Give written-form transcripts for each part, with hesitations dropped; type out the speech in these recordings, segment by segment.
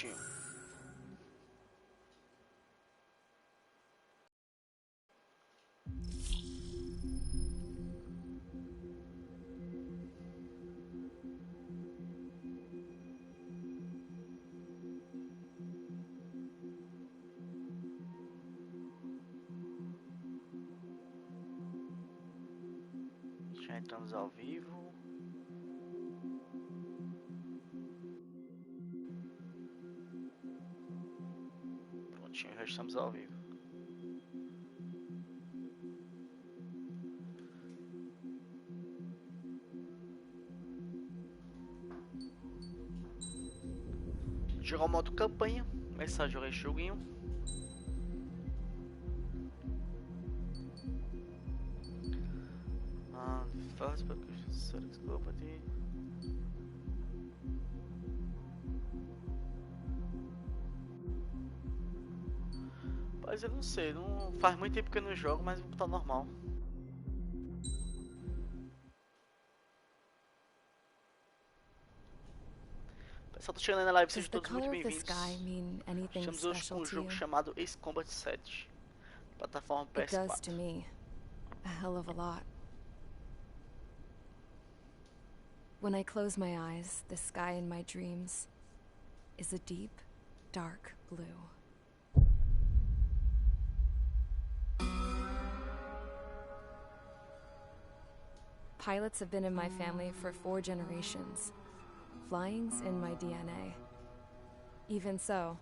bonitinho. Já entramos ao vivo. Prontinho, já estamos ao vivo. Jogar o modo campanha. Começar a jogar esse joguinho. Fácil para desculpa ti. Mas eu não sei, não faz muito tempo que eu não jogo, mas tá normal. Pessoal, tô chegando aí na live, sejam todos muito bem-vindos. Estamos hoje com um jogo chamado Ace Combat 7, plataforma PS4. When I close my eyes, the sky in my dreams is a deep, dark blue. Pilots have been in my family for 4 generations. Flying's in my DNA. Even so,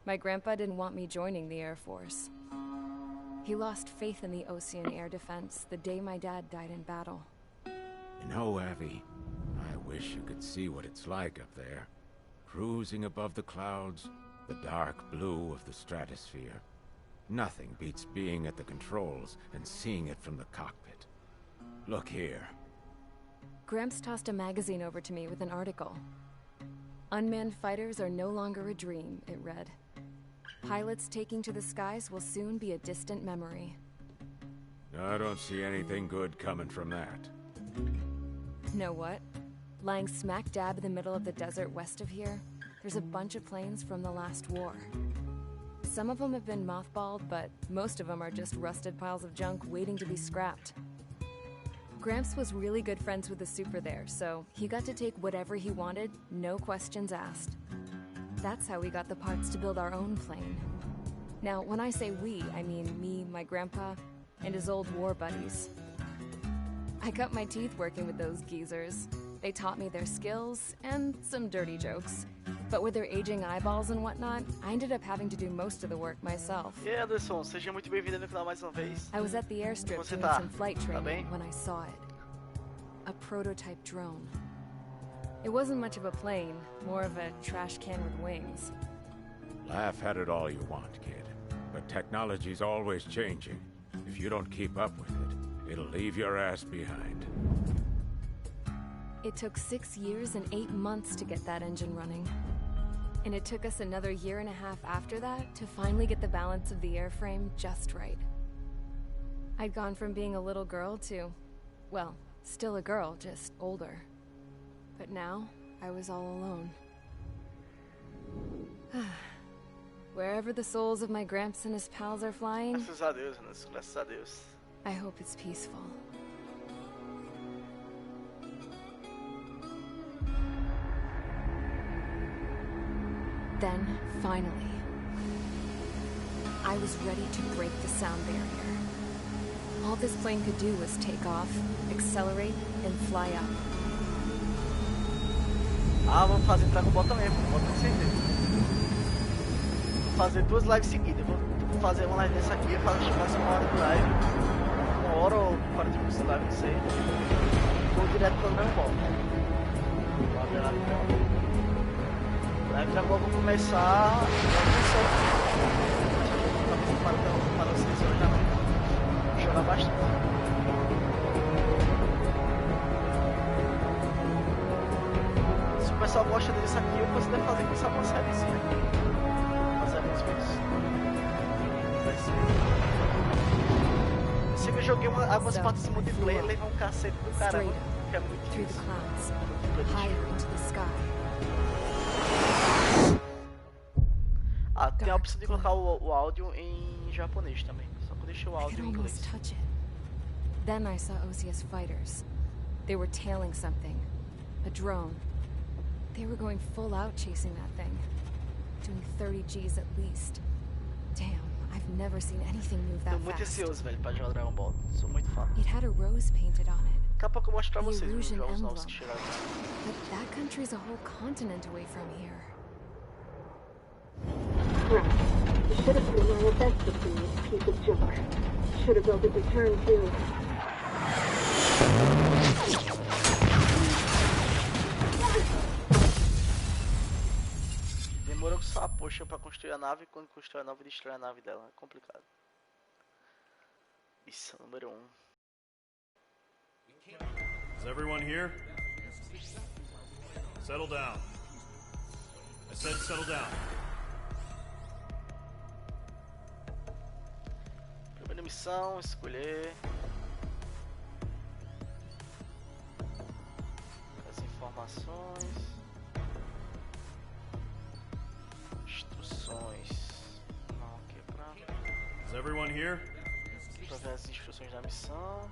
my grandpa didn't want me joining the Air Force. He lost faith in the ocean air defense the day my dad died in battle. You know, Abby, I wish you could see what it's like up there. Cruising above the clouds, the dark blue of the stratosphere. Nothing beats being at the controls and seeing it from the cockpit. Look here. Gramps tossed a magazine over to me with an article. Unmanned fighters are no longer a dream, it read. Pilots taking to the skies will soon be a distant memory. I don't see anything good coming from that. Know what? Lying smack dab in the middle of the desert west of here, there's a bunch of planes from the last war. Some of them have been mothballed, but most of them are just rusted piles of junk waiting to be scrapped. Gramps was really good friends with the super there, so he got to take whatever he wanted, no questions asked. That's how we got the parts to build our own plane. Now, when I say we, I mean me, my grandpa, and his old war buddies. I cut my teeth working with those geezers. They taught me their skills, and some dirty jokes. But with their aging eyeballs and whatnot, I ended up having to do most of the work myself. Yeah, Agradeço, seja muito bem-vindo no canal mais uma vez. I was at the airstrip doing some flight training when I saw it. A prototype drone. It wasn't much of a plane, more of a trash can with wings. Laugh at it all you want, kid. But technology's always changing. If you don't keep up with it, it'll leave your ass behind. It took 6 years and 8 months to get that engine running. And it took us another 1.5 years after that to finally get the balance of the airframe just right. I'd gone from being a little girl to, well, still a girl, just older. But now, I was all alone. Wherever the souls of my Gramps and his pals are flying, Graças a Deus, Agradeço, graças a Deus. I hope it's peaceful. Then, finally, I was ready to break the sound barrier. All this plane could do was take off, accelerate, and fly up. Ah, vamos fazer entrar com o bota mesmo, bota com certeza. Vou fazer 2 lives seguidas. Vou fazer uma live dessa aqui, faço mais 1 hora de live. 1 hora ou 40 minutos de live, não sei. Vou direto pelo mesmo bota. Vou abrir a live pra a live já vou começar. Para vocês hoje à noite. Vou jogar bastante. Se o pessoal gosta disso aqui, eu posso até fazer com essa sériezinha aqui. Fazer alguns vídeos. Eu sempre joguei algumas partes de multiplayer, levei um cacete do caramba, que é muito difícil. a opção de colocar o áudio em japonês também. Só que eu deixei o I áudio could em inglês. almost touch it. Then I saw Osia's fighters. They were tailing something. A drone. They were going full out chasing that thing. Doing 30 Gs at least. Damn, I've never seen anything move Tô that muito fast. ansioso, velho, pra jogar Dragon Ball. Sou muito fã. It had a rose painted on it. Daqui a pouco eu mostro pra The vocês os Erusian jogos novos emblem. que chegaram. But that country's a whole continent away from here. Crap. You should have put in my effects between this piece of junk. Should have built a return too. Demorou com sua poxa pra construir a nave, e quando construir a nave, destrói a nave dela. É complicado. Missão número 1. Is everyone here? Settle down. I said settle down. Primeira missão, escolher. As informações. Instruções. Não, aqui é pra... Is everyone here? Pra ver as instruções da missão.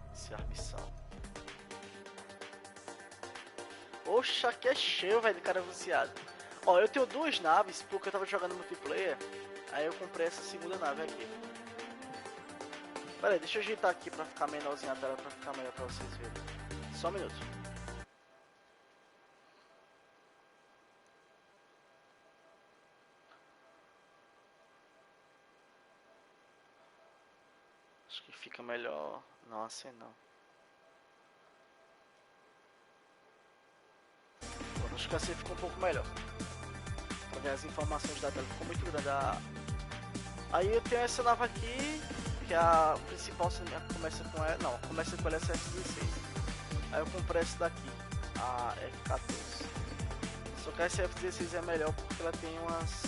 Iniciar missão. Oxa, aqui é cheio, velho, de cara viciado. Ó, eu tenho duas naves porque eu tava jogando multiplayer. Aí eu comprei essa segunda nave aqui. Pera aí, deixa eu ajeitar aqui pra ficar menorzinha a tela, pra ficar melhor pra vocês verem. Só um minuto. Acho que fica melhor. Não, assim não. Acho que assim ficou um pouco melhor. Pra ver as informações da tela. Ficou muito grande. Aí eu tenho essa nave aqui, que é a principal, começa com ela. Não, começa com ela F16. Aí eu comprei essa daqui, a F14. Só que essa F16 é melhor porque ela tem umas.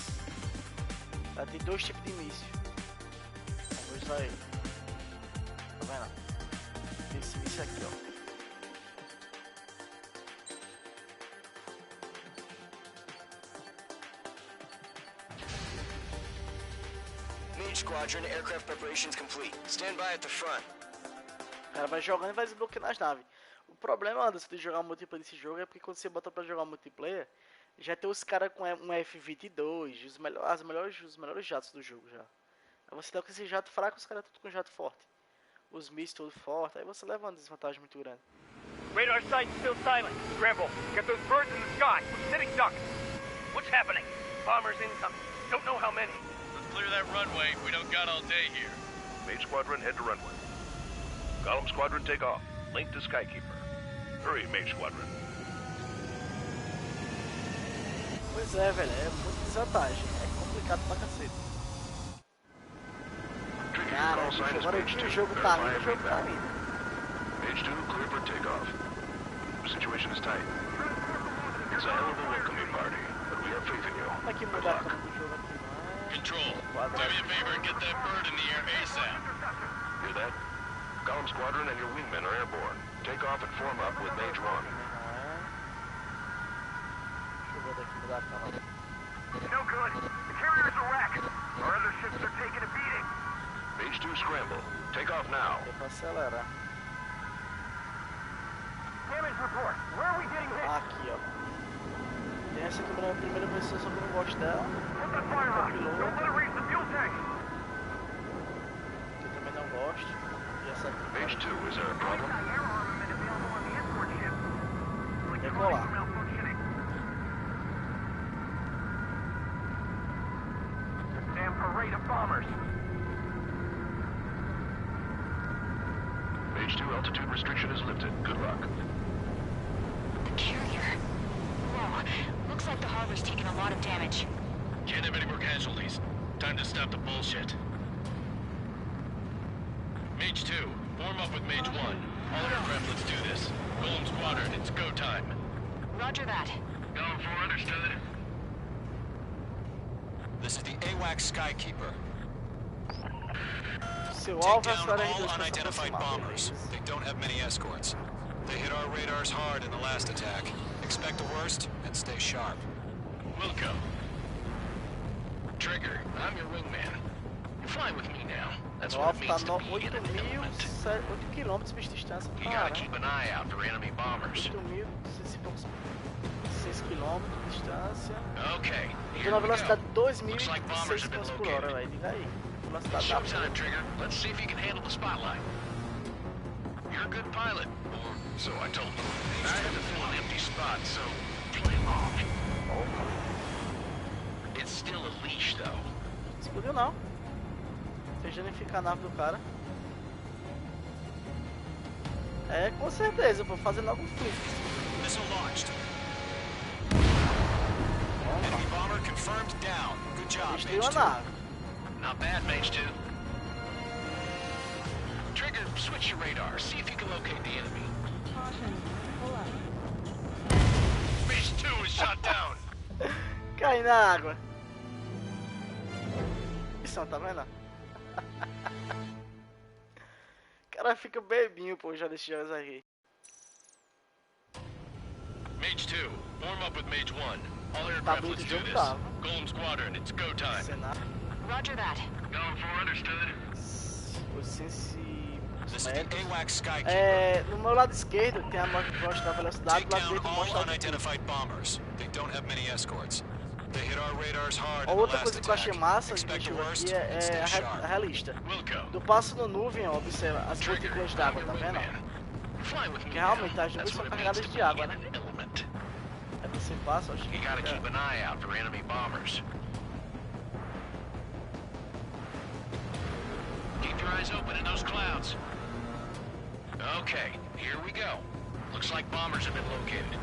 Ela tem dois tipos de míssil. Vamos usar ele. Tá vendo? Esse míssil aqui, ó. Squadron, aircraft preparations complete. Stand by at the front. O cara vai jogando e vai desbloqueando as naves. O problema, Anderson, de jogar multiplayer nesse jogo é porque quando você bota pra jogar multiplayer, já tem os caras com um F22, os melhores jatos do jogo já. Aí você tá com esse jato fraco, os caras tudo com jato forte. Os mísseis tudo forte, aí você leva uma desvantagem muito grande. Radar site still silent. Scramble. Get those birds in the sky. Sitting ducks. What's happening? Bombers incoming. Don't know how many. Clear that runway. We don't got all day here. Mage Squadron, head to runway. Column Squadron, take off. Link to Skykeeper. Hurry, Mage Squadron. Pois é, velho, é muita desvantagem. É complicado pra cacete. Cara, agora o jogo tá lindo, o jogo tá lindo. Mage 2, clear for takeoff. The situation is tight. It's a hell of a welcoming party, but we have faith in you. Como é que Good mudar a luck. cama do jogo aqui, não é? Control, do me a favor and get that bird in the air ASAP. Hear that? Column Squadron and your wingmen are airborne. Take off and form up with Mage 1. Não é? Deixa eu ver daqui, mudar a cama. No good. The carrier's a wreck. Our other ships are taking a beating. Mage 2, scramble. Take off now. Deu pra acelerar. Damage report. Where are we getting hit? Aqui, ó. Tem essa câmera na primeira pessoa, só que eu não gosto dela. Put the fire on. Don't let it reach the fuel tank. Que eu também não gosto. E essa aqui. Mage 2, is there a problem? Air armament available on the escort ship. Decolar. Malfunctioning. Damn parade of bombers. Mage 2, altitude restriction is lifted. Good luck. The carrier. Whoa. Looks like the harbor's taken a lot of damage. Can't have any more casualties. Time to stop the bullshit. Mage 2, form up with Mage 1. All aircraft, let's do this. Golem Squadron, it's go time. Roger that. Golem 4, understood. This is the AWAC Skykeeper. Seu Take alvo é down a all unidentified bombers. They don't have many escorts. They hit our radars hard in the last attack. Expect the worst and stay sharp. Wilco. Trigger, I'm your wingman. You're flying with me now. That's O what alvo it tá means to be in an 8 element. quilômetros de distância. You gotta keep an eye out for enemy bombers. 8.200 e poucos 6 quilômetros de distância. Okay, Tem here uma we velocidade go. de Looks like bombers 2.006 have been km por hora, located. velho. Liga aí. It's Velocidade da showtime, Trigger. Let's see if you can handle the spotlight. You're a good pilot, or so I told you. I had to fill an empty spot, so play along. It's still a leash, though. Explodiu não. Deixa ele ficar a nave do cara. É, com certeza, vou fazer logo um flip. Missile launched. Enemy bomber confirmed down. Good job, Destruiu a Mage 2. nave. Not bad, Mage 2. Trigger, switch your radar. See if you can locate the enemy. Mage 2 is shot down. Cai na água. Isso, tá vendo? O cara fica bebinho, pô, já desses jogos aqui. Mage 2, form up with Mage 1. All Tá aircraft, bonito let's o do jogo, this. tá? Golem Squadron, it's go time. Cenário. Roger that. Going for understood. 800 This is the metros. AWACS Skykeeper. É, no meu lado esquerdo tem a mostra da velocidade, Take do lado down direito all mostra a altitude. unidentified bombers. They don't have many escorts. They hit our radars hard A in the outra last coisa que eu achei attack. massa de Expect the jogo worst aqui and é stay a sharp. realista. Wilco. Do passo no nuvem, ó, observa as Trigger, gotículas I'm d'água, your tá vendo? wingman. You're flying with me Que now. realmente as nuvens That's são what it means carregadas to de be água, in né? an element. Aí você passa, ó, You gotta keep an eye out for enemy bombers. Keep your eyes open in those clouds. Okay, here we go. Looks like bombers have been located.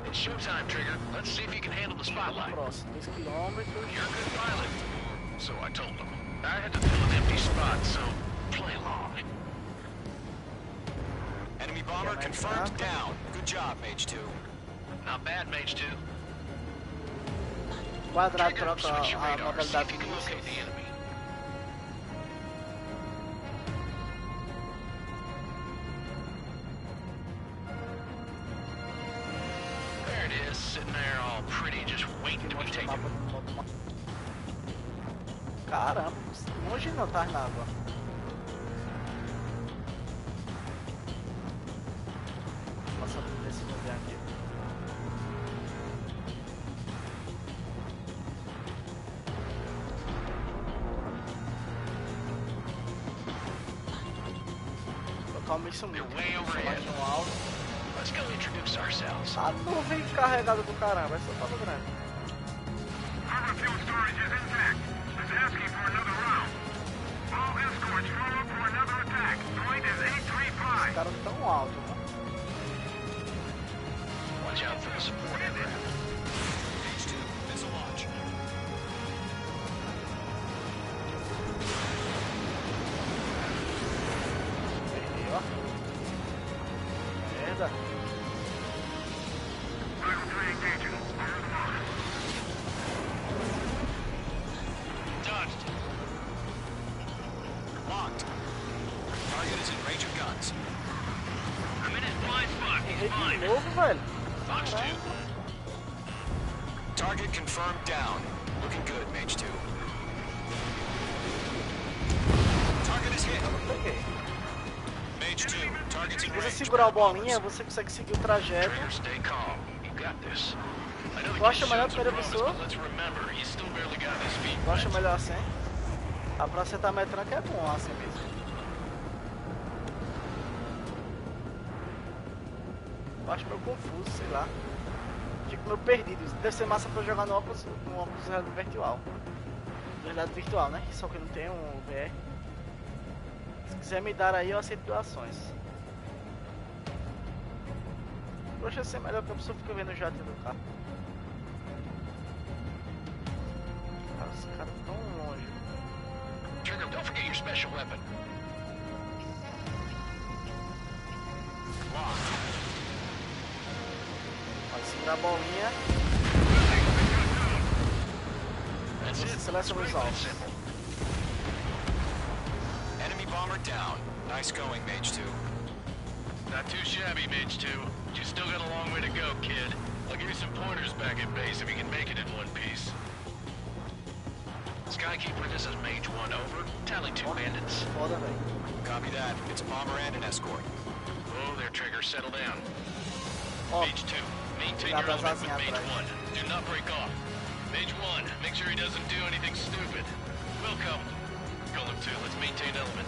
It's showtime, Trigger. Let's see if you can handle the spotlight. próximo, 2 km. You're a good pilot. So I told them. I had to fill an empty spot, so play along. Enemy bomber confirmed down. Good job, Mage 2. Not bad, Mage 2. Quadrado Trigger, troca switch your a radar. See modalidade if you de can locate mísseis. the enemy. There it is, sitting there all pretty, just waiting to be Mostra o taken. mapa do modo. Caramba, longe não tá na água. Passar por esse lugar aqui. Colocar o míssil They're muito. way overhead. No alto. Let's go introduce ourselves. A nuvem carregada do caramba, essa tá no grande. Harbor fuel storage is intact. It's asking for another round. All escorts form up for another attack. Point is 835. Os caras tão alto, né? Watch out for the support aircraft. Mage 2, missile launch. Perdeu, ó. Merda. Final 3 engaging. Over the mark. Dodged. Locked. Target is in range of guns. I'm in his blind spot. He's Errei de fine. novo, velho. Fox 2. Target confirmed down. Looking good, Mage 2. Target is hit. Peguei. Mage 2, target's in Se você range. segurar o bolinha, você consegue seguir o trajeto. Trigger, stay calm. You got this. I know Tu acha melhor a the primeira promise, pessoa? but let's remember, he's still barely got his feet Tu acha wet. melhor assim? A pra acertar metranca é bom assim mesmo. Eu acho meio confuso, sei lá. Fico meio perdido. Deve ser massa pra jogar no óculos de realidade virtual. Realidade virtual, né? Só que não tem um VR. Se quiser me dar aí, eu aceito doações. Eu acho que ser melhor que a pessoa fica vendo o jato do carro. Cara, os caras tão longe. Trigger, don't forget your special weapon. Locked. Pode segurar a bolinha. That's Você it. seleciona os It's pretty alvos. simple. Enemy bomber down. Nice going, Mage 2. Not too shabby, Mage 2. but you still got a long way to go, kid. I'll give you some pointers back at base if you can make it in one piece. Skykeeper, this is Mage 1, over. Tally 2 bandits. Foda, velho. Copy that. It's a bomber and an escort. Oh, there, Trigger. Settle down. Ó, Mage 2, maintain Dá your pra element with zazinhar Mage atrás. 1. Do not break off. Mage 1, make sure he doesn't do anything stupid. Welcome. Golem 2, let's maintain element.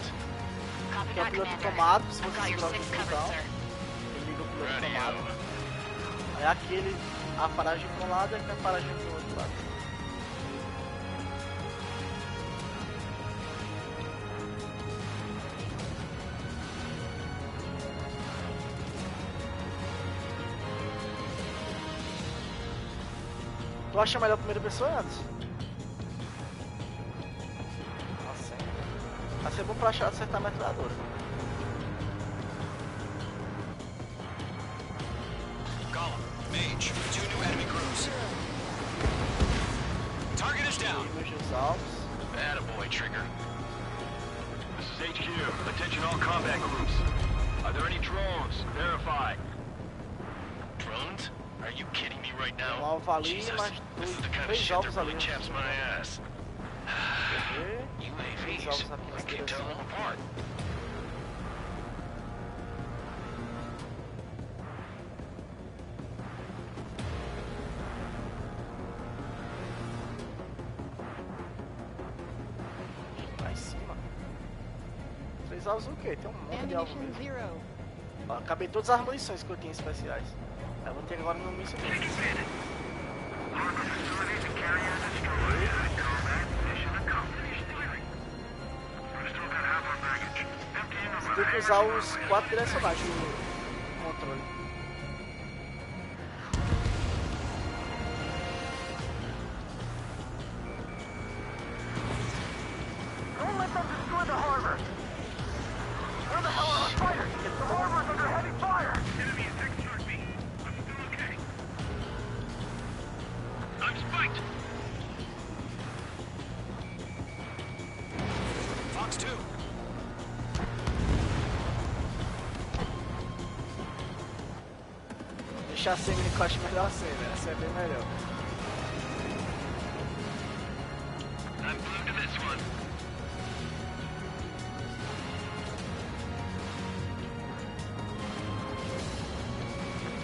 Copy que é o that, piloto Commander. automático, se Got você your troca six de covered, botão, sir. ele liga o piloto Radio. automático. Aí aquele, a paragem para um lado e a paragem para o outro lado. Tu acha melhor a primeira pessoa antes? Nossa, vai ser bom pra achar acertar a metralhadora. Golem, Mage, 2 new enemy crews. Target is down. Inimigos dos alvos. Attaboy, Trigger. This is HQ. Attention all combat groups. Are there any drones? Verify. Drones? Are you kidding me right Um now? alvo ali, Jesus, mas this is the kind of três shit that alvos really ali. chaps my ass. Três UAVs, alvos aqui na I can't tell them direção. apart. Lá em cima. Três alvos o quê? Tem um monte de alvos mesmo. Ó, acabei todas as munições que eu tinha especiais. Aí eu vou ter agora no míssil dele. Você tem que usar os 4 direcionais do controle. Don't let them destroy the harbor. Where the hell are our fighters? The harbor's under heavy fire. Enemy is secured me. I'm still okay. I'm spiked. Fox 2. Deixar a cena que eu acho melhor assim, né? Essa é bem melhor. I'm glued to this one.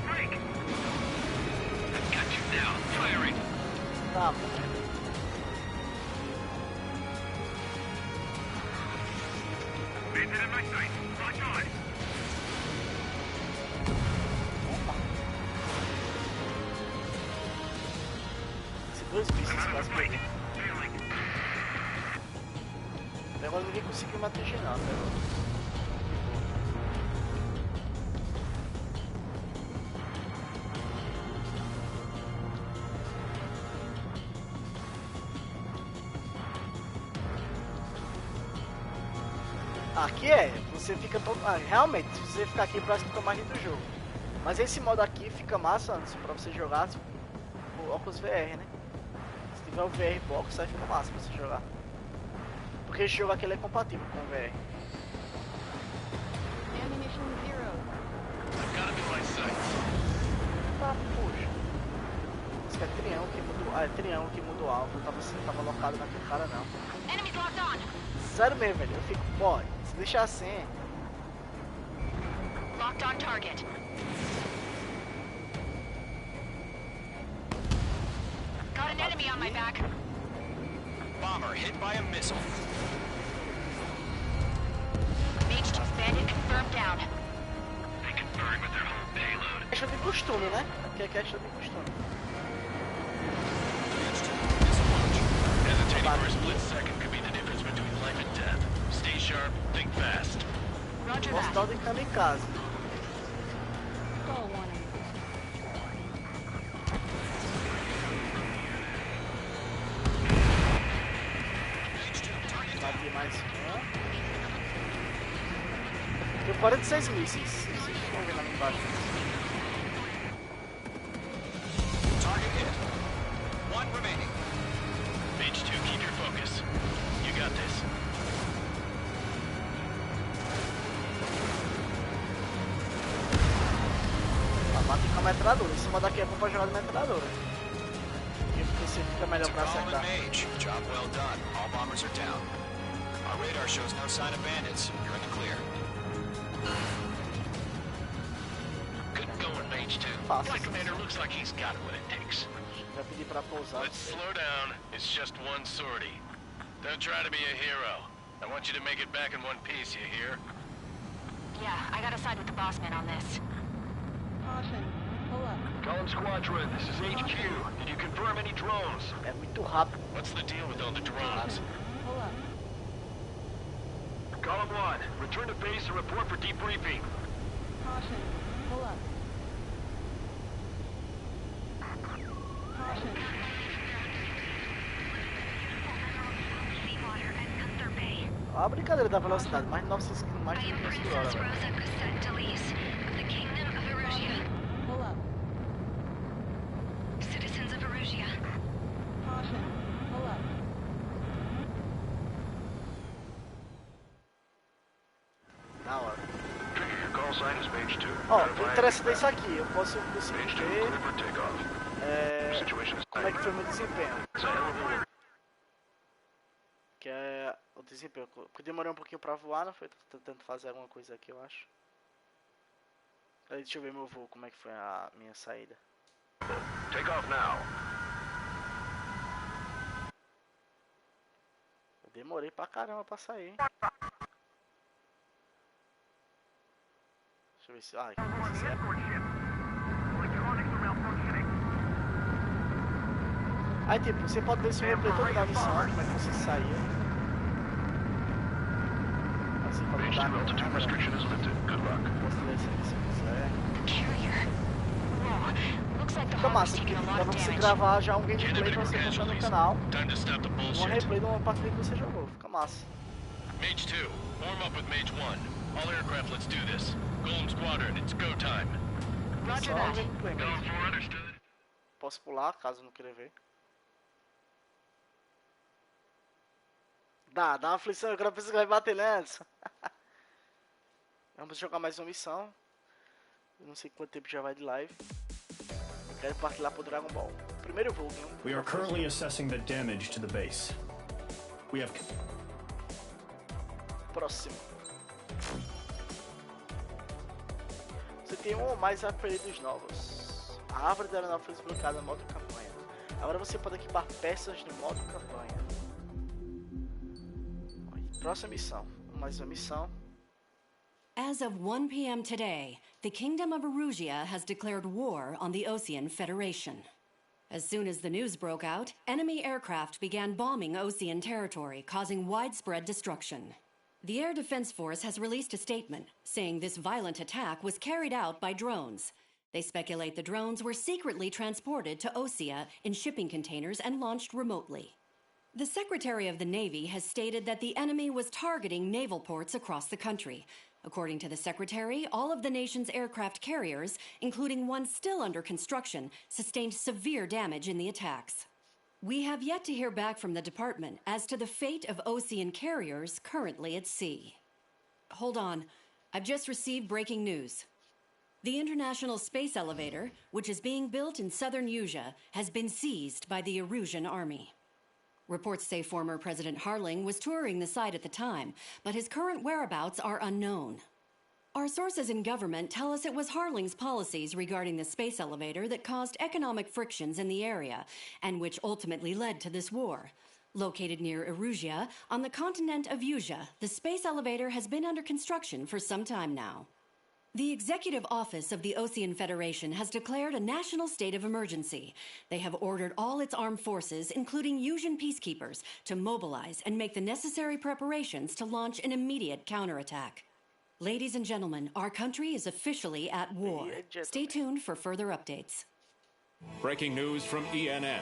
Break. I've got you now. Firing. Tá, mano. Bandit in my sight. Lock on. Esses dois bichos quase peguei. Failing. Até agora ninguém conseguiu me atingir não, até agora. Aqui você fica todo. Realmente, se você ficar aqui parece que fica mais dentro do jogo. Mas esse modo aqui fica massa antes pra você jogar o óculos VR, né? Se tiver o VR Box, aí fica massa pra você jogar. Porque esse jogo aqui ele é compatível com o VR. I've got him in my sights. Tá, puxa. Isso aqui é triângulo que muda. Ah, é triângulo que muda o alvo. Eu tava locado naquele cara não. Enemies locked on. Sério mesmo, velho. Eu fico, boy, se deixar assim. Locked on target. Got an enemy on my back. Bomber hit by a missile. Mage 2 bandit confirmed down. They conferring with their whole payload. Questão de costume, né? Aqui é questão de costume. Hesitating for a split second could be the difference between life and death. Stay sharp, think fast. Roger Posso that. dar o de kamikaze. Bati mais um. Deu 46 mísseis. Vocês estão vendo ali embaixo. Target hit. 1 remaining. Mage 2, keep your focus. You got this. a metralhadora. Em cima daqui é bom pra jogar de metralhadora. Porque você fica melhor pra acertar. Mage. Job well done. All bombers are down. Our radar shows no sign of bandits. You're in the clear. Good going, Mage 2. Fácil. Flight commander looks like he's got what it takes. Vai pedir pra pousar. Let's slow down. It's just one sortie. Don't try to be a hero. I want you to make it back in one piece, you hear? Yeah, I gotta side with the boss man on this. Caution. Pull up. Column Squadron, this is HQ. Did you confirm any drones? É muito rápido. What's the deal with all the drones? Pull up. Column 1, return to base and report for debriefing. Caution. Pull up. Caution. Olha a brincadeira da velocidade, mais de 900 km por hora, velho. Pull up. Citizens of Erusia. Caution. Pull up. Da hora. Your call sign is Mage 2. Ó, o interessante é isso aqui, eu posso conseguir Mage 2, ver clear for takeoff. Situation is como é que foi o meu desempenho. It's a hell of a look. Que é o desempenho. Eu demorei um pouquinho pra voar, não foi? Tô tentando fazer alguma coisa aqui, eu acho. Aí, deixa eu ver meu voo, como é que foi a minha saída. Take off now. Eu demorei pra caramba pra sair, hein? Deixa eu ver se... Ah, aqui não sei se é. Aí tipo, você pode ver se eu replay toda a missão, como é que você saía. Aí você pode Mage mudar 2, a altitude câmera. restriction is lifted. Good luck. Posso ler isso aqui se eu quiser. Carrier. Whoa, looks like the Fica harbor's massa, porque taking a lot dá of pra você damage. gravar já um gameplay pra você postar no canal. Time to stop the Um bullshit. replay de uma partida que você jogou, fica massa. Mage 2, form up with Mage 1. All aircraft, let's do this. Golem Squadron, it's go time. Roger Só um that. gameplay mesmo. Going for understood. Posso pular, caso não queira ver. Dá uma aflição, eu quero pensar que vai bater antes. Vamos jogar mais uma missão. Eu não sei quanto tempo já vai de live. Eu quero partilhar pro Dragon Ball. Primeiro voo, hein? We are currently assessing the damage to the base. We have... Próximo. Você tem um ou mais apelidos novos. A árvore da aeronave foi desbloqueada no modo campanha. Agora você pode equipar peças no modo campanha. Próxima missão. Mais uma missão. As of 1 p.m. today, the Kingdom of Erusia has declared war on the Osean Federation. As soon as the news broke out, enemy aircraft began bombing Osean territory, causing widespread destruction. The Air Defense Force has released a statement saying this violent attack was carried out by drones. They speculate the drones were secretly transported to Osea in shipping containers and launched remotely. The Secretary of the Navy has stated that the enemy was targeting naval ports across the country. According to the Secretary, all of the nation's aircraft carriers, including one still under construction, sustained severe damage in the attacks. We have yet to hear back from the department as to the fate of Osean carriers currently at sea. Hold on. I've just received breaking news. The International Space Elevator, which is being built in southern Usia, has been seized by the Erusian Army. Reports say former President Harling was touring the site at the time, but his current whereabouts are unknown. Our sources in government tell us it was Harling's policies regarding the space elevator that caused economic frictions in the area, and which ultimately led to this war. Located near Erusia, on the continent of Usia, the space elevator has been under construction for some time now. The Executive Office of the Osean Federation has declared a national state of emergency. They have ordered all its armed forces, including Usian peacekeepers, to mobilize and make the necessary preparations to launch an immediate counterattack. Ladies and gentlemen, our country is officially at war. Stay tuned for further updates. Breaking news from ENN.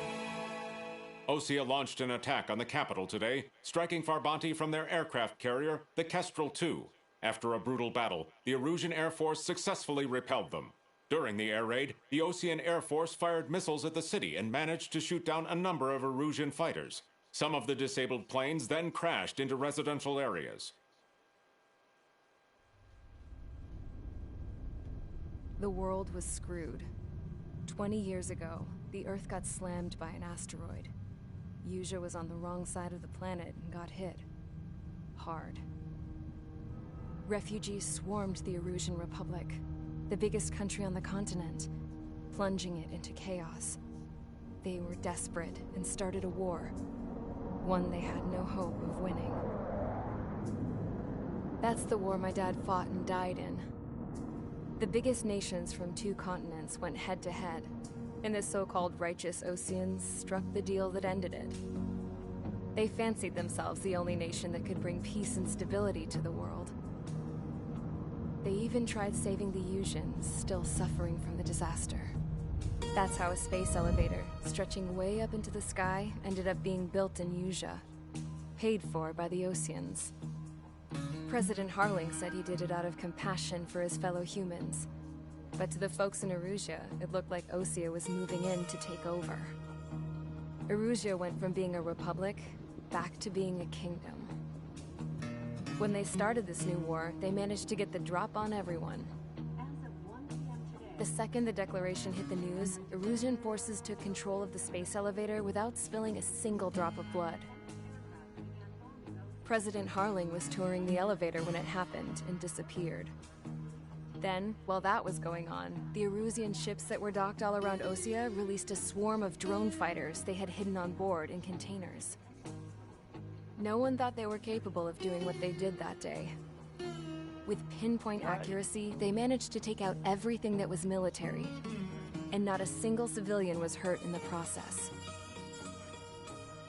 Osea launched an attack on the capital today, striking Farbanti from their aircraft carrier, the Kestrel II. After a brutal battle, the Erusian Air Force successfully repelled them. During the air raid, the Osean Air Force fired missiles at the city and managed to shoot down a number of Erusian fighters. Some of the disabled planes then crashed into residential areas. The world was screwed. 20 years ago, the Earth got slammed by an asteroid. Usha was on the wrong side of the planet and got hit. Hard. Refugees swarmed the Erusian Republic, the biggest country on the continent, plunging it into chaos. They were desperate and started a war, one they had no hope of winning. That's the war my dad fought and died in. The biggest nations from 2 continents went head-to-head, and the so-called righteous Oseans struck the deal that ended it. They fancied themselves the only nation that could bring peace and stability to the world. They even tried saving the Usians, still suffering from the disaster. That's how a space elevator, stretching way up into the sky, ended up being built in Usha, paid for by the Oseans. President Harling said he did it out of compassion for his fellow humans. But to the folks in Erusia, it looked like Osea was moving in to take over. Erusia went from being a republic back to being a kingdom. When they started this new war, they managed to get the drop on everyone. The second the declaration hit the news, Erusian forces took control of the space elevator without spilling a single drop of blood. President Harling was touring the elevator when it happened and disappeared. Then, while that was going on, the Erusian ships that were docked all around Osea released a swarm of drone fighters they had hidden on board in containers. No one thought they were capable of doing what they did that day. With pinpoint accuracy, they managed to take out everything that was military, and not a single civilian was hurt in the process.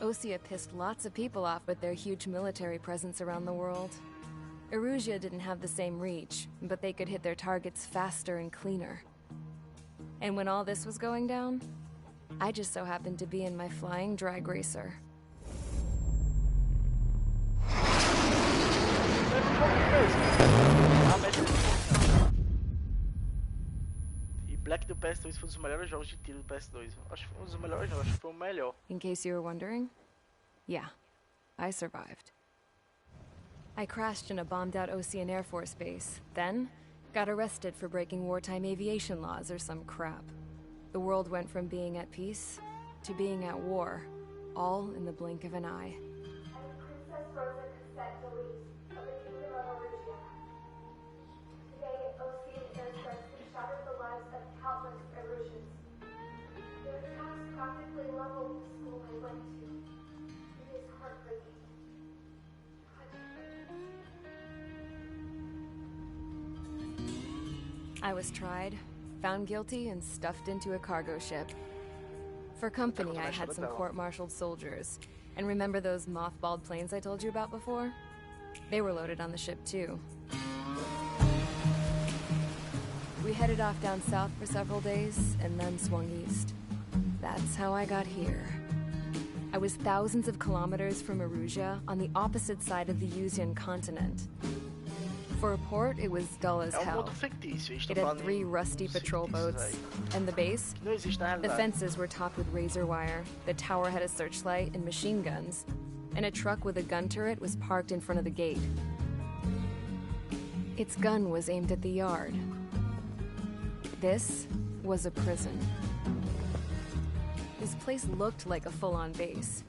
Osea pissed lots of people off with their huge military presence around the world. Erusia didn't have the same reach, but they could hit their targets faster and cleaner. And when all this was going down, I just so happened to be in my flying drag racer. E Black do PS2 foi um dos melhores jogos de tiro do PS2. Acho que foi um dos melhores jogos, acho que foi o melhor. In case you were wondering, yeah, I survived. I crashed in a bombed-out Osean Air Force base, then got arrested for breaking wartime aviation laws or some crap. The world went from being at peace to being at war, all in the blink of an eye. Princess Rosa Cassette Delete of the Kingdom of Erusia. Today, Osean airstrikes have shattered the lives of countless Erusians. Their attacks practically leveled the school I went to. It is heartbreaking. I was tried, found guilty, and stuffed into a cargo ship. For company, I had some court-martialed soldiers. And remember those mothballed planes I told you about before? They were loaded on the ship, too. We headed off down south for several days, and then swung east. That's how I got here. I was thousands of kilometers from Erusia, on the opposite side of the Usian continent. For a port, it was dull as hell. It had 3 rusty patrol boats, and the base? The fences were topped with razor wire, the tower had a searchlight and machine guns, and a truck with a gun turret was parked in front of the gate. Its gun was aimed at the yard. This was a prison. This place looked like a full-on base,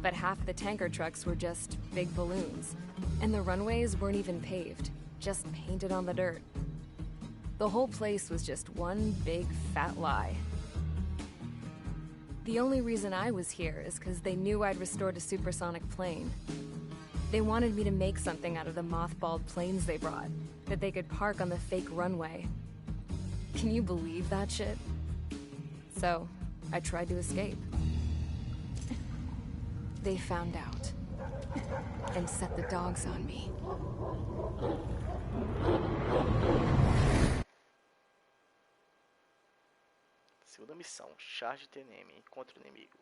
but half the tanker trucks were just big balloons, and the runways weren't even paved, just painted on the dirt. The whole place was just one big fat lie. The only reason I was here is because they knew I'd restored a supersonic plane. They wanted me to make something out of the mothballed planes they brought, that they could park on the fake runway. Can you believe that shit? So, I tried to escape. They found out, and set the dogs on me. Segunda missão, charge TNM, encontre o inimigo.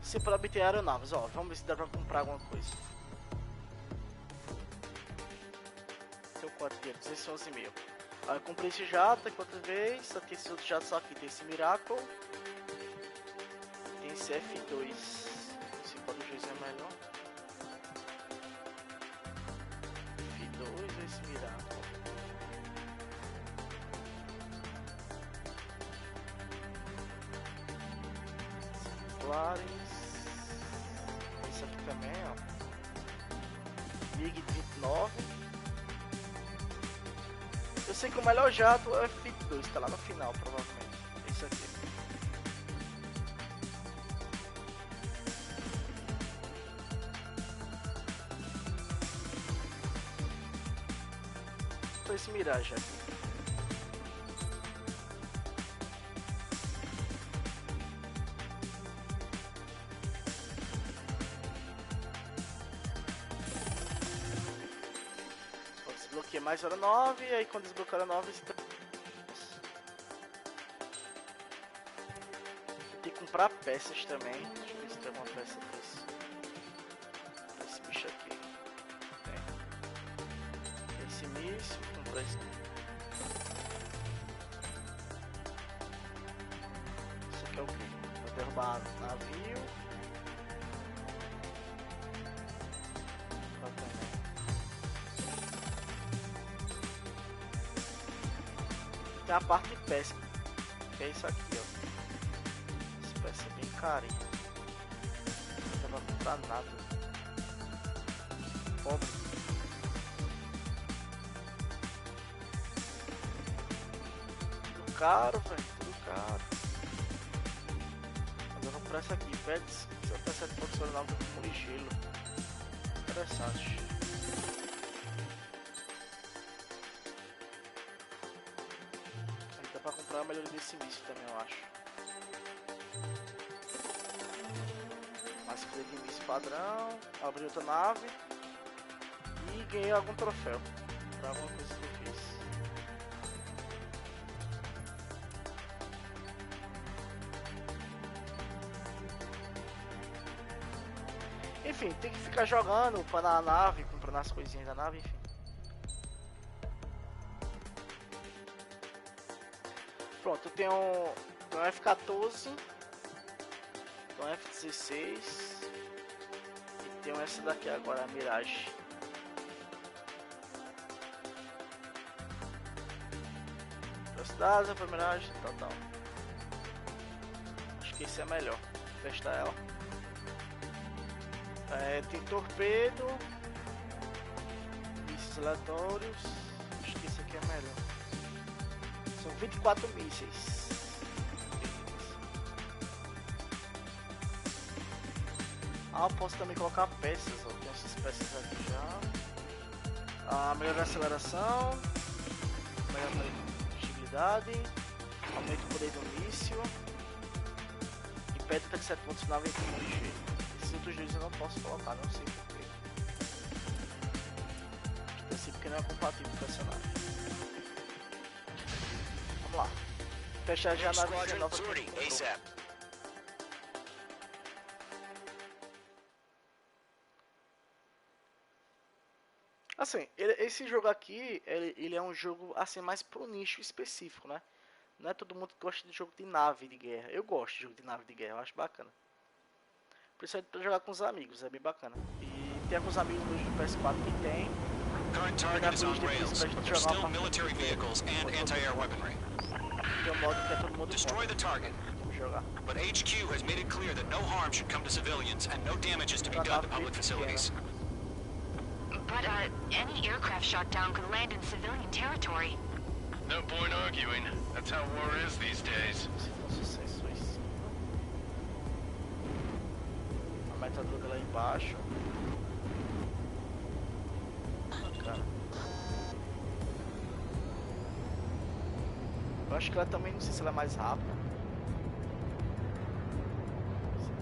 Você pode obter aeronaves, ó, vamos ver se dá pra comprar alguma coisa. Seu quanto dinheiro? 211 mil. Aí eu comprei esse jato aqui outra vez, só que esse outro jato só aqui tem esse Miracle. Tem esse F2. Não sei qual dos dois é melhor. F2 ou esse Miracle? Clares. Esse aqui também, ó. Mig 29. Eu sei que o melhor jato é o F2, tá lá no final, provavelmente. Esse aqui. Então esse Mirage aqui. Desbloqueia mais hora 9, e aí quando desbloquear a 9 você tem que comprar peças também. Deixa eu ver se tem alguma peça desse bicho aqui. Tem esse míssil, comprar esse. Isso aqui é o que? Vou derrubar navio. Tem a parte de pesca, que é isso aqui, ó. Essa peça é bem carinha. Não vai comprar nada. Pobre. Tudo caro, velho. Tudo caro. Mas eu vou comprar essa aqui. Pede se eu peço essa profissional com gelo. Interessante. Pra comprar a melhoria desse míssil também, eu acho. Mas peguei míssil padrão, abri outra nave e ganhei algum troféu pra alguma coisa que eu fiz. Enfim, tem que ficar jogando para a nave, comprando as coisinhas da nave, enfim. Pronto, eu tenho um F14, um F16 e tenho essa daqui agora, a Mirage. Velocidade, a Mirage, tal. Acho que esse é melhor, vou testar ela. Tem torpedo, mísseis aleatórios, acho que esse aqui é melhor. São 24 mísseis. Ah, eu posso também colocar peças, ó. Tem essas peças aqui já. Melhorar a aceleração, melhorar a agilidade, aumenta o poder do míssil e pede até 7 pontos na aventura ligeiro. Esses outros dois eu não posso colocar, não sei porquê. Deve ser porque não é compatível com o personagem. Vamos lá. Fechar já na nave nova. Assim, esse jogo aqui, ele é um jogo assim mais pro nicho específico, né? Não é todo mundo que gosta de jogo de nave de guerra. Eu gosto de jogo de nave de guerra, eu acho bacana. Principalmente pra jogar com os amigos, é bem bacana. E tem alguns amigos do PS4 que tem. Current target is on rails, but there's still military vehicles and anti-air weaponry. Destroy the target. But HQ has made it clear that no harm should come to civilians and no damage is to be done to public facilities. But, any aircraft shot down could land in civilian territory. No point arguing. That's how war is these days. A metadura lá embaixo. Eu acho que ela também, não sei se ela é mais rápida.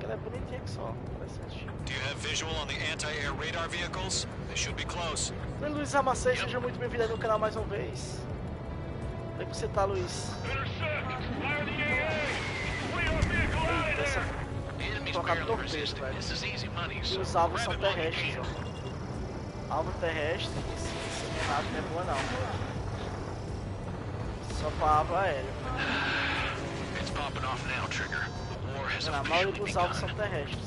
Ela é bonitinha que só. Do you have visual on the anti-air radar vehicles? They should be close. Oi, Luiz Amacei, seja muito bem-vindo aí no canal mais uma vez. Como é que você tá, Luiz? Colocar torpedo, velho. E os alvos são terrestres, ó. Alvo terrestre, esse nada não é boa não. Só pra aba aérea. It's popping off now, Trigger. The war has A maioria officially dos alvos begun. são terrestres.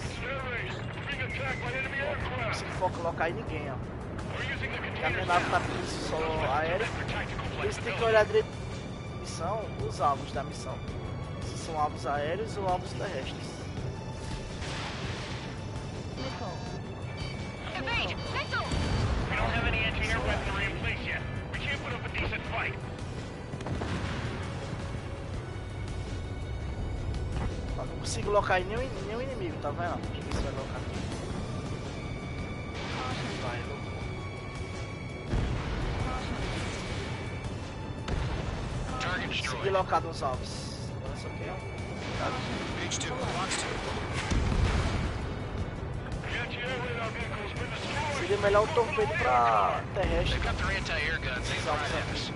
Não consigo colocar em ninguém, ó. Porque a minha nave tá com solo aéreo. Por isso tem que olhar direito na missão, os alvos da missão. Se são alvos aéreos ou alvos terrestres. Evade! Missile! We don't have any anti-air weaponry in place yet. We can't put up a decent fight. Eu não consigo locar em nenhum inimigo, tá vendo? Deixa eu ver se vai locar aqui. Vai, louco. Consegui locar nos alvos. Agora só que H2, box 2. seria melhor o torpedo pra terrestre. They got their anti-air guns aimed right at us.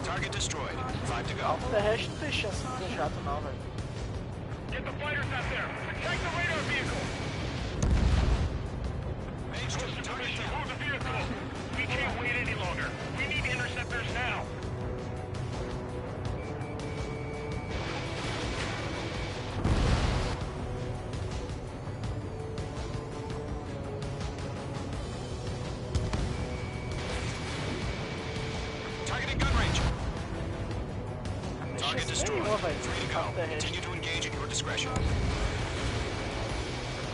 Target destroyed. 5 to go. Alvo terrestre não tem chance de jato não, velho. Get the fighters out there. Protect the radar vehicle. H2, target down. Move the vehicle. We can't wait any longer. We need interceptors now. Targeting gun range. Target Chance destroyed. nenhuma, velho. 3 to Alvo go. terrestre. Continue to engage at your discretion.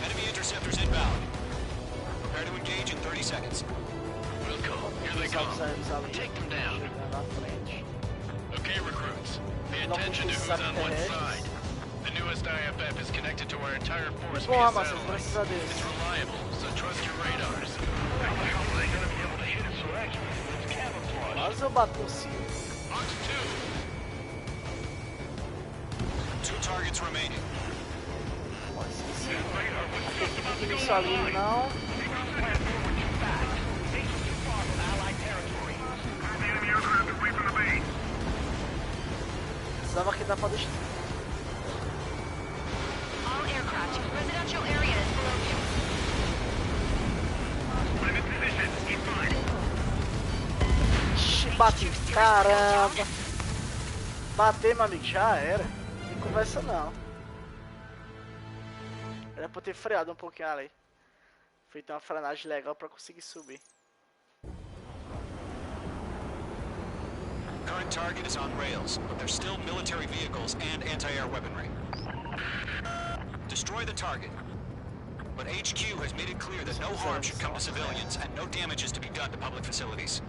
Enemy interceptors inbound. Prepare to engage in 30 seconds. Wilco, here they Os come. alvos aéreos ali. Take them down. Chegando na frente. Okay, recruits. Pay Não attention to who's precisa on what terrestres. side. The newest IFF is connected to our entire force Bom, via Amazon, satellite. graças a Deus. It's reliable, so trust your radars. Quase eu bato no Ciro. Box 2. 2 targets remaining. Pode ser sim. Aquele que isso ali não. Precisava que dá pra deixar. All aircraft, residential area is below you. I'm in position. Keep fine. Ixi, bati. Caramba. Bater, meu amigo, já era. Não tem conversa não. Era pra eu ter freado um pouquinho ali. Feito uma frenagem legal pra conseguir subir. Current target is on rails, but there's still military vehicles and anti-air weaponry. Destroy the target. But HQ has made it clear that no harm should come to civilians and no damage is to be done to public facilities.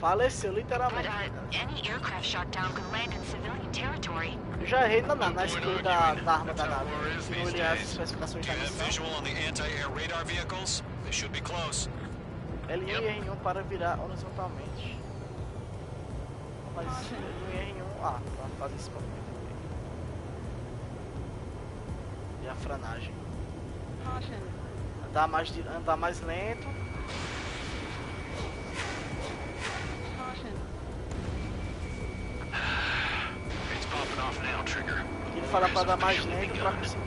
Faleceu, But literalmente. any aircraft shot down could land in civilian territory. Eu já errei na escolha da arma da nave. Se não olhar as especificações Do da you have missão. visual on the anti-air radar vehicles? They should be close. L1 e R1 para virar horizontalmente. Mas L1 e R1, pra fazer esse movimento também. E a frenagem. Andar mais lento. It's popping off now, Trigger. Ele fala pra dar mais lento pra conseguir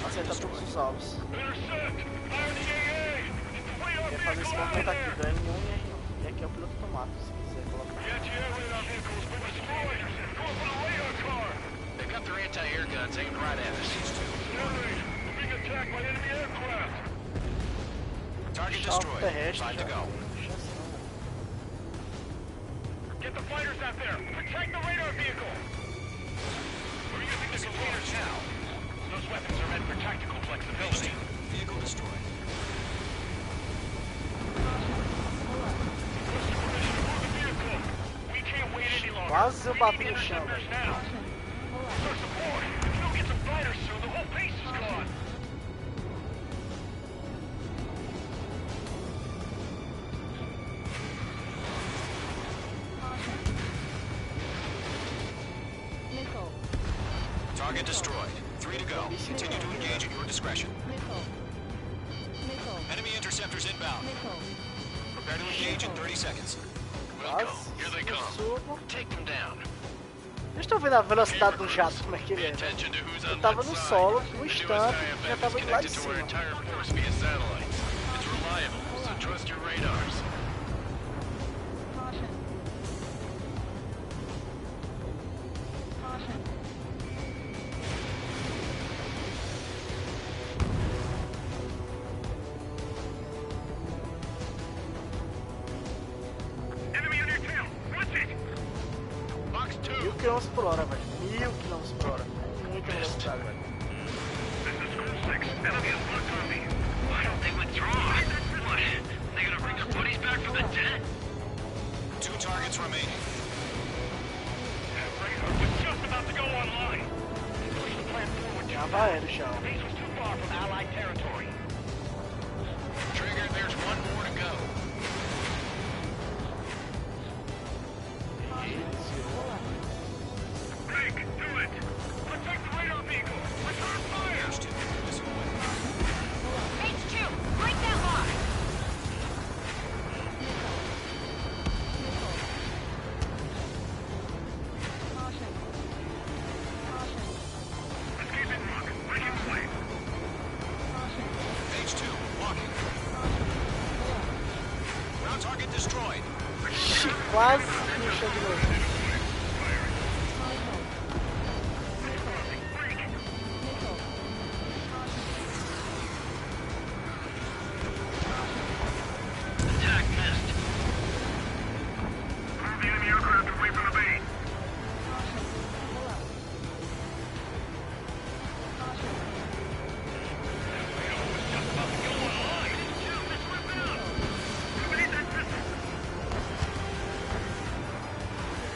acertar todos os alvos. Quer fazer esse movimento aqui do L1 e R1. E aqui é o piloto automático, se quiser colocar. They got their anti-air guns aimed right at us. Target Alvo destroyed. terrestre 5 já. to go. Chance não. Get the fighters out there. Protect the radar vehicle. We're using the containers now. Those weapons are meant for tactical flexibility. Vehicle destroyed. We can't wait any longer. Quase eu We bati need no chão, interceptors velho. now. For support. If we don't get some fighters soon, the whole base is gone. Target destroyed. 3 to go. Continue to engage at your discretion. Enemy interceptors inbound. Prepare to engage in 30 seconds. Wilco, Quase here they eu come. subo. Take them down. Vocês estão vendo a velocidade do jato, como é que ele Pay é, né? attention to who's Eu on tava what no side. solo, The no newest instante, já IFF is tava indo lá em connected to our cima. entire force via satellite. It's reliable, reliable, so trust your radars. Caution. Caution. Enemy on your tail. Watch it. Box 2. 1000 km por hora, velho. 1000 km por hora. Muita velocidade, velho. This is School 6. Enemy is blood on me. Why don't they withdraw? What? They gonna bring their buddies back from the dead? 2 targets remaining. Radar was just about to go online. Push the plan forward. Já vai ele, chão. Base was too far from Allied territory. Trigger, there's one more to go. Rick, do it. Protect the radar vehicle. Return fire. H2, missile away. H2, break that lock. Caution. Caution. Escaping rock. Breaking away. Caution. H2, walking. Ground target destroyed. Quase puxa de novo. Attack missed. Move the enemy aircraft away from the base.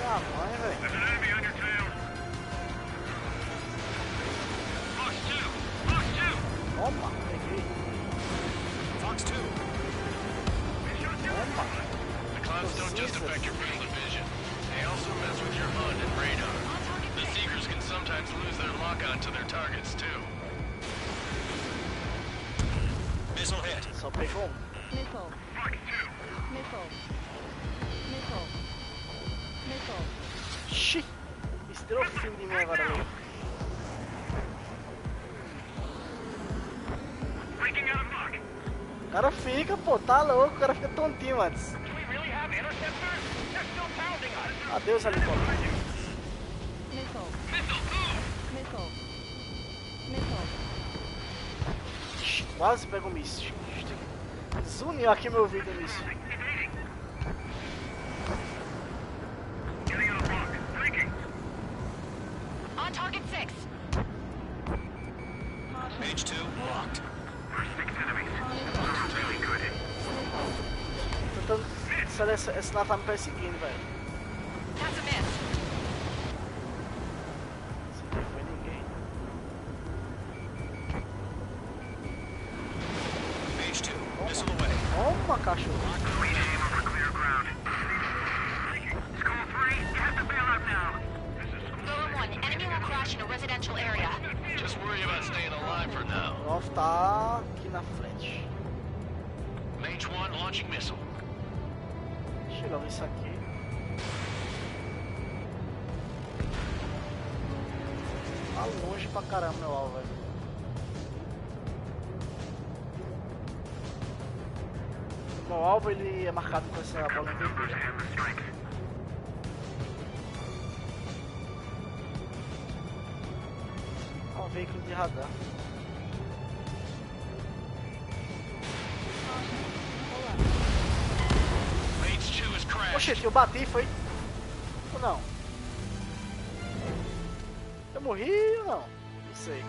Ah, mãe, velho. There's an enemy on your tail. Box 2. Box 2. Opa, peguei. Fox 2. Opa. The clouds don't just affect your field of vision. They also mess with your HUD and radar. The Seekers can sometimes lose their lock-on to their targets, too. Missile hit. Só pegou um. Missile. Fox 2. Missile. Missile. Missile. Xi. Estrelou o fim de mim agora, louco. Breaking out of lock. O cara fica, pô, tá louco, o cara fica tontinho antes. Do we really have interceptors? They're still pounding us. Adeus, helicóptero. Missile. Missile. Missile. Xi, quase pego o míssil. Zuniu aqui meu ouvido, míssil. Getting out of lock. Breaking. On target 6. H2, locked. We're 6 enemies. Those are really good. Tentando selecionar, tá me perseguindo, velho. That's a miss. Não foi ninguém. H2, missile away. Toma, cachorro. We aim over clear ground. School 3, you have to bail out now. This is School Golem 1, enemy will crash in a residential area. Just worry about staying alive for now. O Alf tá aqui na frente. Mage 1 launching missile. Deixa eu ver isso aqui. Tá longe pra caramba meu alvo, velho. Meu alvo ele é marcado com essa bola vermelha. Ó, um veículo de radar. Mage 2 is crashed. Oxe, eu bati, foi? Ou não? Eu morri ou não? Não sei.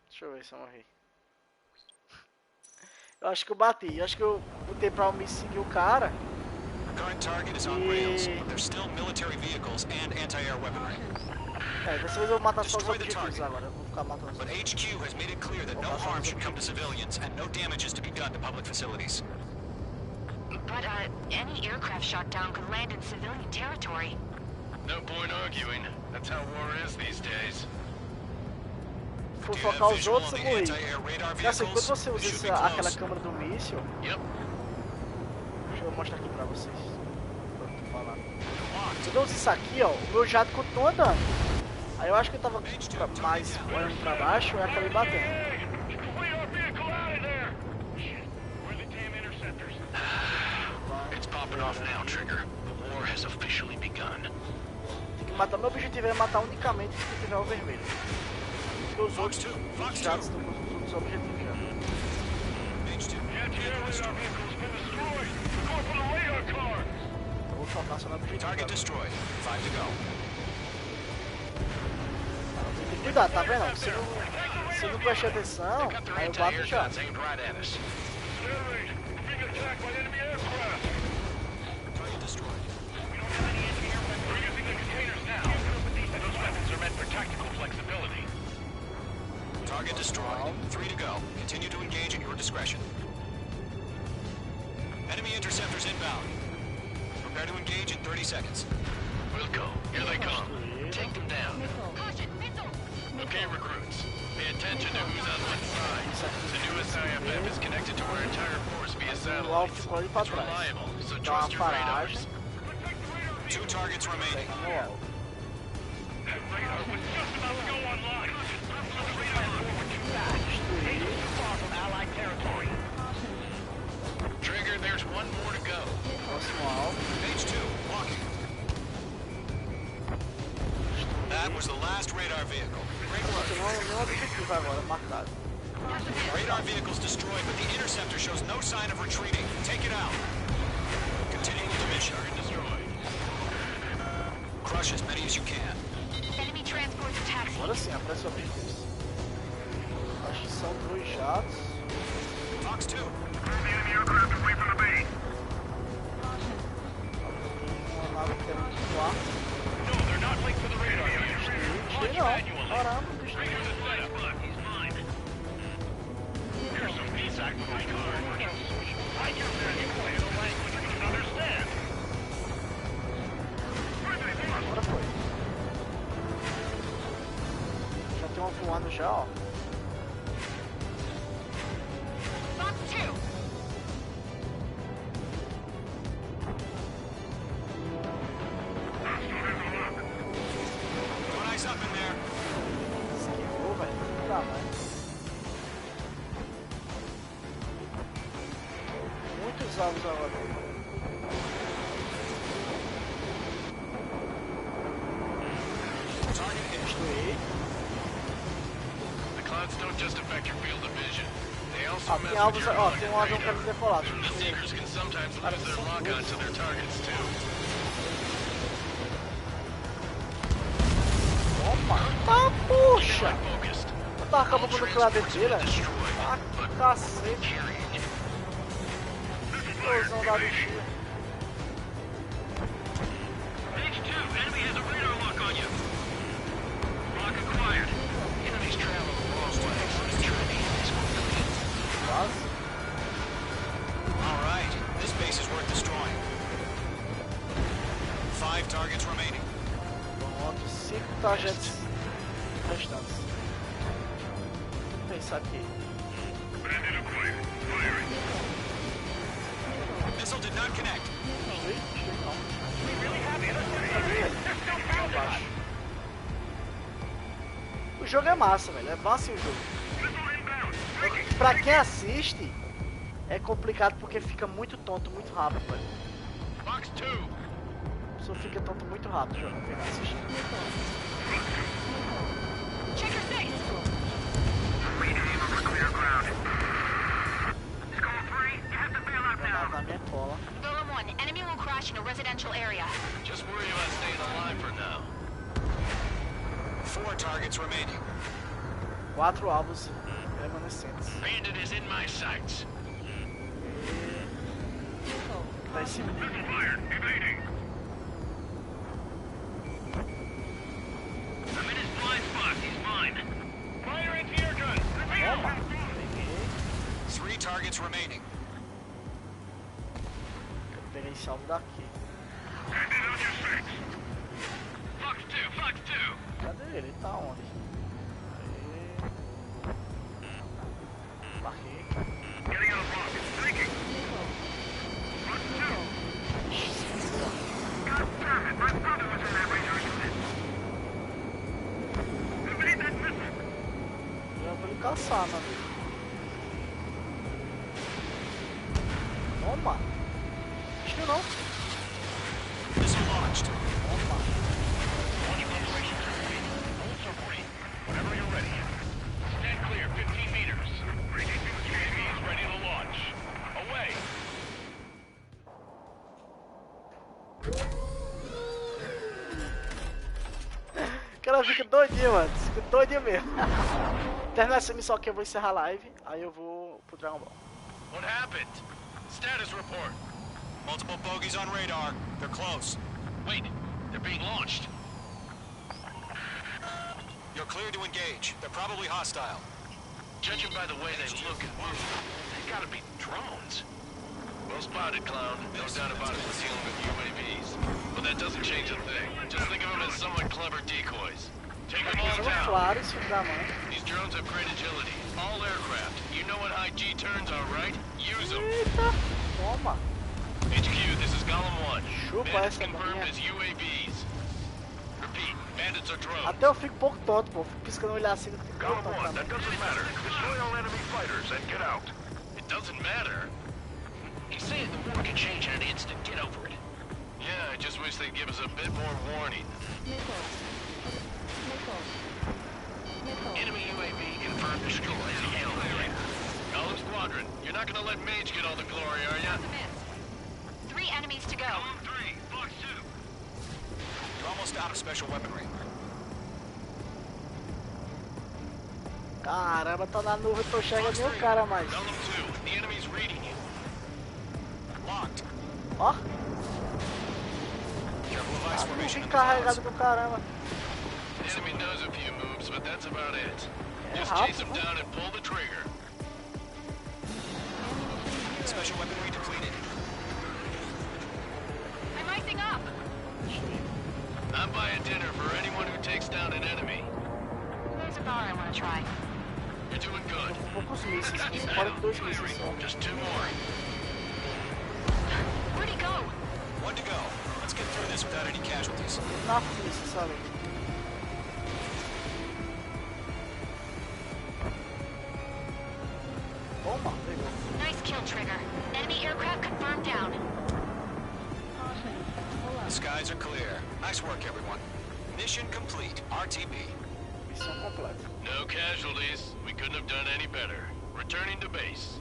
Deixa eu ver se eu morri. Eu acho que eu bati. Eu acho que eu botei pra me seguir o cara. Current target is on rails, but there's still military vehicles and anti-air weaponry. É, dessa vez eu vou matar só os Destroy the objetivos target. agora. Eu vou ficar matando os But objetivos. HQ has made it clear that no harm should come to civilians and no damage is to be done to public facilities. But, any aircraft shot down could land in civilian territory. No point arguing. That's how war is these days. For focar os outros, eu morri. Assim, quando você usa aquela câmera do míssil, Yep. deixa eu mostrar aqui pra vocês. Tô falando. Se eu uso isso aqui, ó, o meu jato continua andando. Aí eu acho que eu tava mais olhando pra baixo e acabei batendo. Open off now, Trigger. The war has officially begun. Tem que matar. Meu objetivo é matar unicamente se tiver o vermelho. Porque os outros já estão com os objetivos já. Eu vou focar só no objetivo. Target destroyed. 5 to go. Tem que cuidar, tá vendo? Se não prestar atenção, aí eu bato já. Target destroyed. 3 to go. Continue to engage at your discretion. Enemy interceptors inbound. Prepare to engage in 30 seconds. Wilco, here they come. Take them down. Okay, recruits. Pay attention to who's on what side. The newest IFF is connected to our entire force via satellite. It's reliable, so trust your radars. 2 targets remaining. Trigger, there's one more to go. Page 2, walking. That was the last radar vehicle. Great work. Radar vehicle's destroyed, but the interceptor shows no sign of retreating. Take it out. Continue with the mission. Destroyed. Crush as many as you can. Enemy transports taxi. Agora sim, aparece o objetivo. Acho que são 2 jatos. Fox 2. Enemy aircraft away from the base. Uma nave querendo voar. No, they're not linked to the radar. Destruí não. Caramba, destruí. He's mine. Here's some piece I can I can barely play the language we can understand. Agora foi. Já tem uma voando já, ó. Fox 2. One eyes up in there. Esquivou, velho. Tá, mas... Muitos alvos agora. Destruí. The clouds don't just affect your field of vision. They also Ah, mess tem with alvos, your ó, lock tem on um avião radar. querendo decolar. The seekers can sometimes lose their lock onto their targets too. Opa! Tá, puxa! Focused. Eu tava acabando com o nuclear dele, Destroyed. ah, cacete! Explosão da bichinha. Page 2, enemy has a radar lock on you. Lock acquired. Enemies travel the wrong way, so the journey is complete. Quase. All right. This base is worth destroying. 5 targets remaining. Pronto, 5 targets restantes. Vamos pensar aqui. Bandit acquired. Firing. Missile did not connect. Destruí? Destruí não. Abaixo. O jogo é massa, velho. É massa o jogo. É que, pra quem assiste, é complicado porque fica muito tonto, muito rápido, velho. Fox 2. A pessoa fica tonto muito rápido jogando, quem assiste. Check your six. Aim over clear ground. Skull 3, you have to bail out Nada now. na minha cola. Golem 1, enemy will crash in a residential area. Just worry about staying alive for now. 4 targets remaining. 4 alvos remanescentes. Bandit is in my sights. Tá em cima. Missile fired. Evading. I'm in his blind spot. He's mine. Fire into your gun. Toma! 3 targets remaining. Eu peguei esse alvo daqui. Bandit on your 6. Fox 2, Fox 2. Cadê ele? Ele tá onde? Aí. Marquei. Getting out of rocket. Thinking. Fox 2. God damn it. My brother was in that radar unit. Evade that missile. Já vou ele caçar, meu amigo. Toma! Acho que não. cara fica doidinho, mano. Fica doidinho mesmo. Terminar essa missão aqui, eu vou encerrar a live. Aí eu vou pro Dragon Ball. What happened? Status report. Multiple bogeys on radar. They're close. Wait, they're being launched. You're cleared to engage. They're probably hostile. Judging by the way they look and move, they gotta be drones. Well spotted, clown. No doubt about it, we're dealing with UAVs. But that doesn't change a thing. Just think of them as somewhat clever decoys. Take them all down. Claro, isso dá, mano. These drones have great agility. All aircraft. You know what high G turns are, right? Use them. Eita, toma. HQ, this is Golem 1. Chupa Bandits essa confirmed maninha. as UAVs. Repeat, bandits are drones. Até eu fico pouco tonto, pô. Fico piscando olhar assim, eu fico pouco Golem tonto 1, também. that doesn't matter. Destroy all enemy fighters and get out. It doesn't matter. He's saying the war could change in an instant. Get over it. Yeah, I just wish they'd give us a bit more warning. Enemy UAV confirmed destroyed. Hell yeah. Golem Squadron, you're not gonna let Mage get all the glory, are ya? 3 enemies to go. Golem 3, Fox 2. You're almost out of special weaponry. Caramba, tô na nuvem, tô chegando nem o cara mais. Golem 2, the enemy's reading you. Locked. Ó, Careful of ice formation nuvem in the carregado clouds. do caramba. The enemy knows a few moves, but that's about it. É Just chase rápido, them down and pull the trigger. Special weaponry depleted. I'm icing up. I'm buying dinner for anyone who takes down an enemy. There's a bar I want to try. You're doing good. Poucos mísseis, 42 mísseis só. Just 2 more. Where'd he go? One to go. Let's get through this without any casualties. 9 mísseis, sabe? Toma, pegou. Nice kill, Trigger. Enemy aircraft confirmed down. The skies are clear. Nice work, everyone. Mission complete. RTB. Missão completa. No casualties. We couldn't have done any better. Returning to base.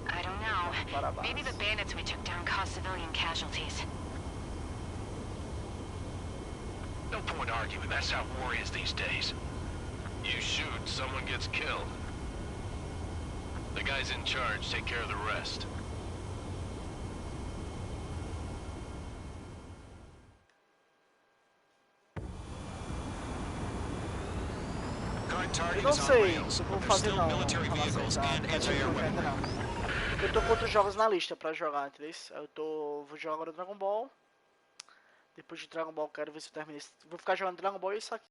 I don't know. Parabéns. Maybe the bandits we took down caused civilian casualties. No point arguing. That's how war is these days. You shoot, someone gets killed. The guys in charge take care of the rest. Current Eu target não is on sei rails, se eu vou but there's fazer still não. military Não vehicles aceitar, and não anti-air aceitar weaponry. não. Eu tô com outros jogos na lista pra jogar, entendeu? Vou jogar agora Dragon Ball. Depois de Dragon Ball, quero ver se eu termino esse. Vou ficar jogando Dragon Ball e isso aqui.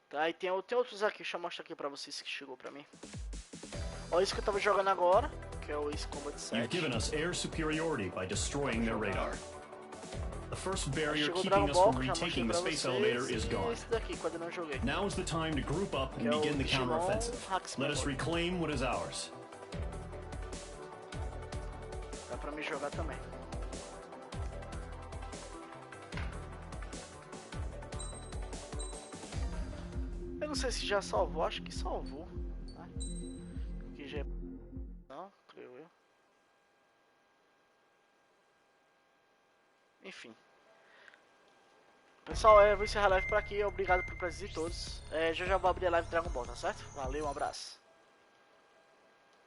Tá, e tem outros aqui, deixa eu mostrar aqui pra vocês que chegou pra mim. Olha isso que eu tava jogando agora, que é o Ace Combat 7. You've given us air superiority by destroying their radar. The first barrier Chegou o keeping Dragon us Ball, from que já mostrei retaking the pra space vocês, elevator is e gone. esse daqui, quando eu não joguei. Now is the time to group up Que and é o begin the Digimon counteroffensive. Hacksmith. Let us reclaim what is ours. Dá pra me jogar também. Eu não sei se já salvou, acho que salvou. Né? Aqui já é... Não, creio eu. Enfim. Pessoal, eu vou encerrar a live por aqui. Obrigado por presença de todos. Já vou abrir a live Dragon Ball, tá certo? Valeu, um abraço.